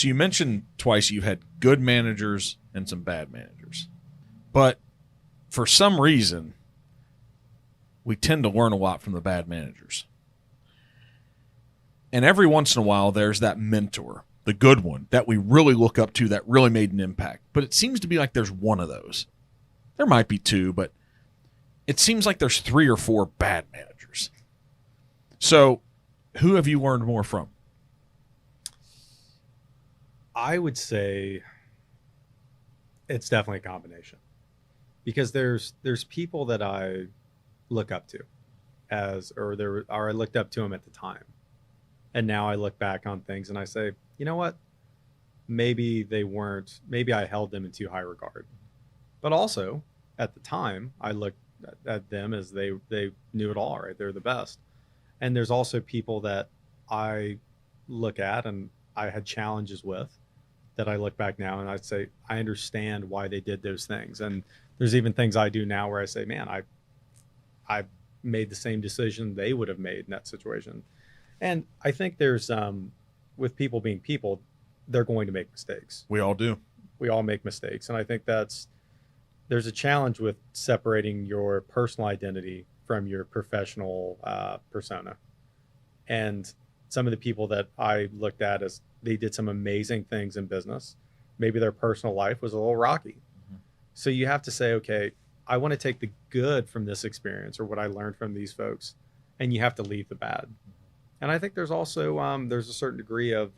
So you mentioned twice you've had good managers and some bad managers. But for some reason, we tend to learn a lot from the bad managers. And every once in a while, there's that mentor, the good one, that we really look up to that really made an impact. But it seems to be like there's one of those. There might be two, but it seems like there's 3 or 4 bad managers. So who have you learned more from? I would say it's definitely a combination, because there's people that I look up to or I looked up to them at the time. And now I look back on things and I say, you know what? Maybe I held them in too high regard. But also at the time, I looked at them as they knew it all, right? They're the best. And there's also people that I look at and I had challenges with, that I look back now and I'd say, I understand why they did those things. And there's even things I do now where I say, man, I made the same decision they would have made in that situation. And I think there's, with people being people, they're going to make mistakes. We all do. We all make mistakes. And I think there's a challenge with separating your personal identity from your professional persona. And some of the people that I looked at as they did some amazing things in business, maybe their personal life was a little rocky. Mm-hmm. So you have to say, okay, I want to take the good from this experience or what I learned from these folks, and you have to leave the bad. And I think there's also there's a certain degree of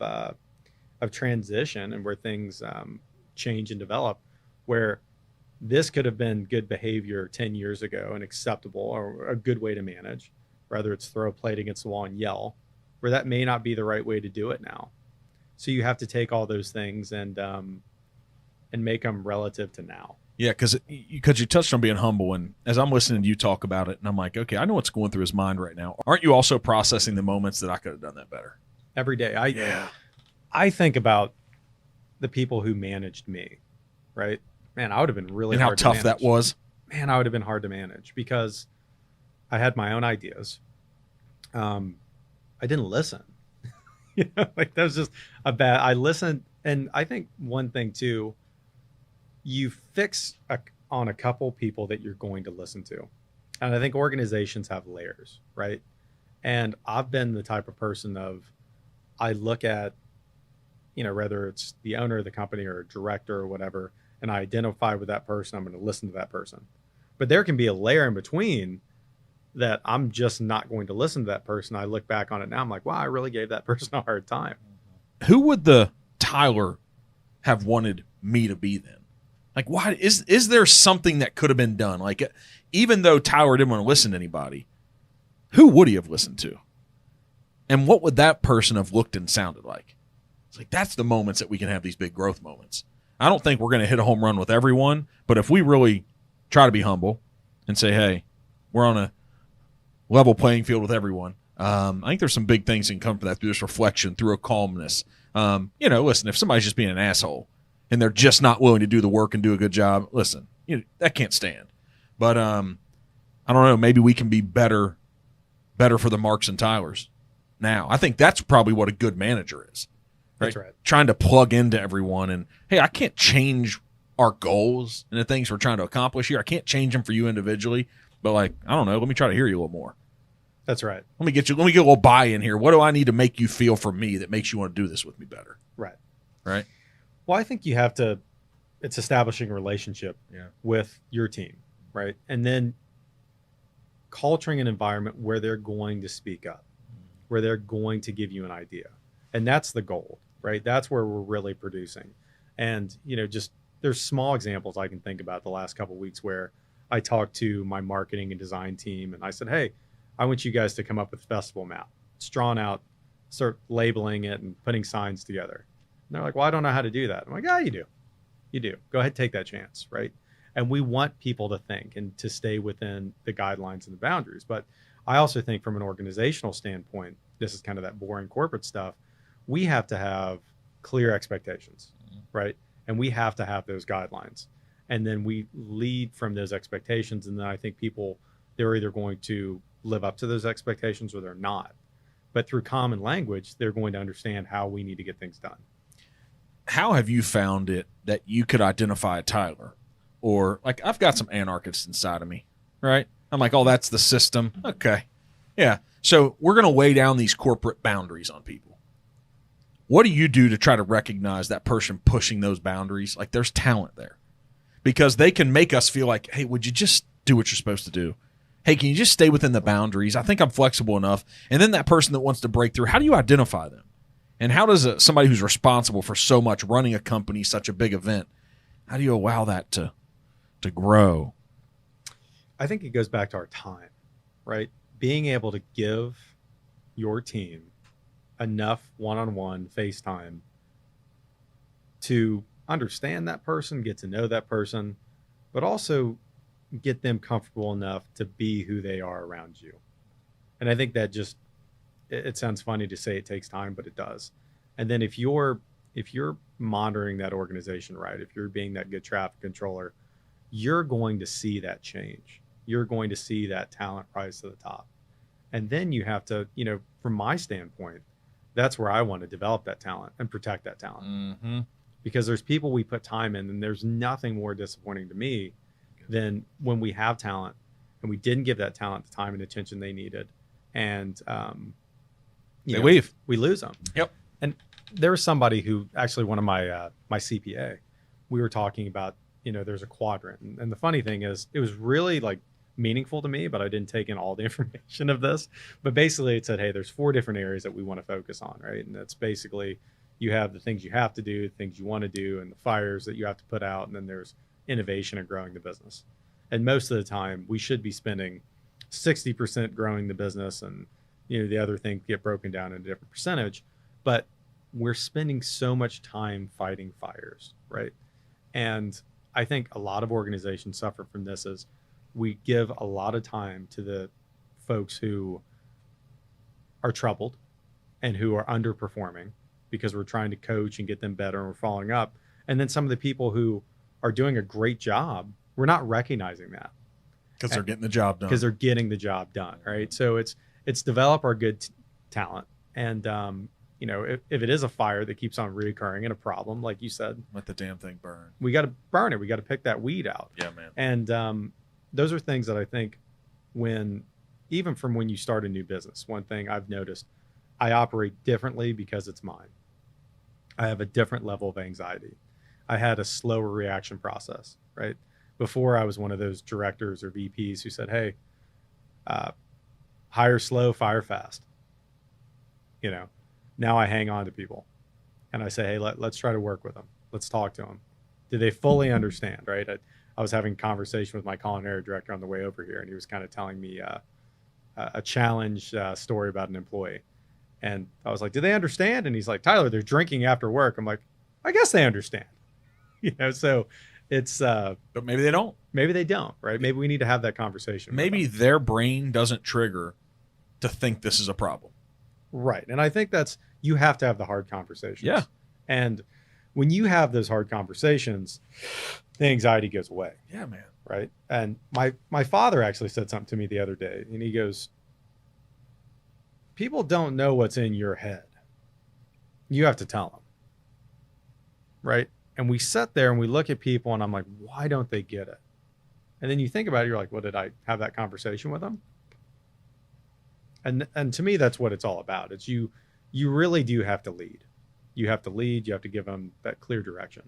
transition and where things change and develop, where this could have been good behavior 10 years ago and acceptable or a good way to manage, whether it's throw a plate against the wall and yell, where that may not be the right way to do it now. So you have to take all those things and make them relative to now. Yeah, because you touched on being humble, and as I'm listening to you talk about it, and I'm like, okay, I know what's going through his mind right now. Aren't you also processing the moments that I could have done that better? Every day. I think about the people who managed me, right? Man, I would have been really hard to manage. And how tough that was. Man, I would have been hard to manage because I had my own ideas. I didn't listen. Like that was just I listened. And I think one thing too, you fix on a couple people that you're going to listen to. And I think organizations have layers, right? And I've been the type of person I look at, whether it's the owner of the company or a director or whatever, and I identify with that person, I'm going to listen to that person. But there can be a layer in between that I'm just not going to listen to that person. I look back on it now, I'm like, wow, I really gave that person a hard time. Who would the Tyler have wanted me to be then? Like, why is there something that could have been done? Like, even though Tyler didn't want to listen to anybody, who would he have listened to? And what would that person have looked and sounded like? It's like, that's the moments that we can have these big growth moments. I don't think we're going to hit a home run with everyone, but if we really try to be humble and say, hey, we're on a level playing field with everyone, I think there's some big things that can come from that through this reflection, through a calmness. Listen, if somebody's just being an asshole and they're just not willing to do the work and do a good job, listen, that can't stand. But I don't know, maybe we can be better for the Marks and Tylers now. I think that's probably what a good manager is. Right? That's right. Trying to plug into everyone and, hey, I can't change our goals and the things we're trying to accomplish here. I can't change them for you individually, but I don't know, let me try to hear you a little more. That's right. Let me get a little buy-in here. What do I need to make you feel from me that makes you want to do this with me better? Right. Right. Well, I think it's establishing a relationship with your team, right? And then culturing an environment where they're going to speak up, where they're going to give you an idea. And that's the goal, right? That's where we're really producing. And, just there's small examples I can think about the last couple of weeks where I talked to my marketing and design team and I said, hey, I want you guys to come up with a festival map. It's drawn out, start labeling it and putting signs together. And they're like, well, I don't know how to do that. I'm like, yeah, you do. You do. Go ahead, take that chance, right? And we want people to think and to stay within the guidelines and the boundaries. But I also think from an organizational standpoint, this is kind of that boring corporate stuff, we have to have clear expectations, right? And we have to have those guidelines. And then we lead from those expectations. And then I think they're either going to live up to those expectations or they're not. But through common language, they're going to understand how we need to get things done. how have you found it that you could identify a Tyler? Or, like, I've got some anarchists inside of me, right? I'm like, oh, that's the system. Okay. Yeah. So we're going to lay down these corporate boundaries on people. What do you do to try to recognize that person pushing those boundaries? Like, there's talent there. Because they can make us feel like, hey, would you just do what you're supposed to do? Hey, can you just stay within the boundaries? I think I'm flexible enough. And then that person that wants to break through, how do you identify them? And how does somebody who's responsible for so much, running a company, such a big event, how do you allow that to grow? I think it goes back to our time, right? Being able to give your team enough one-on-one face time to understand that person, get to know that person, but also get them comfortable enough to be who they are around you. And I think that just, it sounds funny to say it takes time, but it does. And then if you're monitoring that organization right, if you're being that good traffic controller, you're going to see that change. You're going to see that talent rise to the top. And then you have to, from my standpoint, that's where I want to develop that talent and protect that talent. Mm-hmm. Because there's people we put time in, and there's nothing more disappointing to me than when we have talent and we didn't give that talent the time and attention they needed, and they leave. We lose them. Yep. And there was somebody who actually, one of my CPA, we were talking about, there's a quadrant, and the funny thing is, it was really like meaningful to me, but I didn't take in all the information of this. But basically, it said, hey, there's 4 different areas that we want to focus on, right? And that's basically, you have the things you have to do, the things you want to do, and the fires that you have to put out, and then there's innovation and growing the business. And most of the time, we should be spending 60% growing the business, and the other things get broken down in a different percentage. But we're spending so much time fighting fires, right? And I think a lot of organizations suffer from this, is we give a lot of time to the folks who are troubled and who are underperforming, because we're trying to coach and get them better, and we're following up. And then some of the people who are doing a great job, we're not recognizing that. Because they're getting the job done. Because they're getting the job done, right? So it's develop our good talent. And, if it is a fire that keeps on reoccurring and a problem, like you said, let the damn thing burn. We got to burn it. We got to pick that weed out. Yeah, man. And those are things that I think, even from when you start a new business, one thing I've noticed, I operate differently because it's mine. I have a different level of anxiety. I had a slower reaction process, right? Before, I was one of those directors or VPs who said, hey, hire slow, fire fast. Now I hang on to people and I say, hey, let's try to work with them. Let's talk to them. Do they fully understand, right? I was having a conversation with my culinary director on the way over here, and he was kind of telling me a challenge story about an employee. And I was like, do they understand? And he's like, Tyler, they're drinking after work. I'm like, I guess they understand. So it's but maybe they don't. Maybe they don't, right? Maybe we need to have that conversation. Maybe their brain doesn't trigger to think this is a problem. Right. And I think you have to have the hard conversations. Yeah. And when you have those hard conversations, the anxiety goes away. Yeah, man. Right. And my father actually said something to me the other day, and he goes, people don't know what's in your head. You have to tell them. Right. And we sit there and we look at people, and I'm like, why don't they get it? And then you think about it, you're like, well, did I have that conversation with them? And to me, that's what it's all about. It's you really do have to lead. You have to lead. You have to give them that clear direction.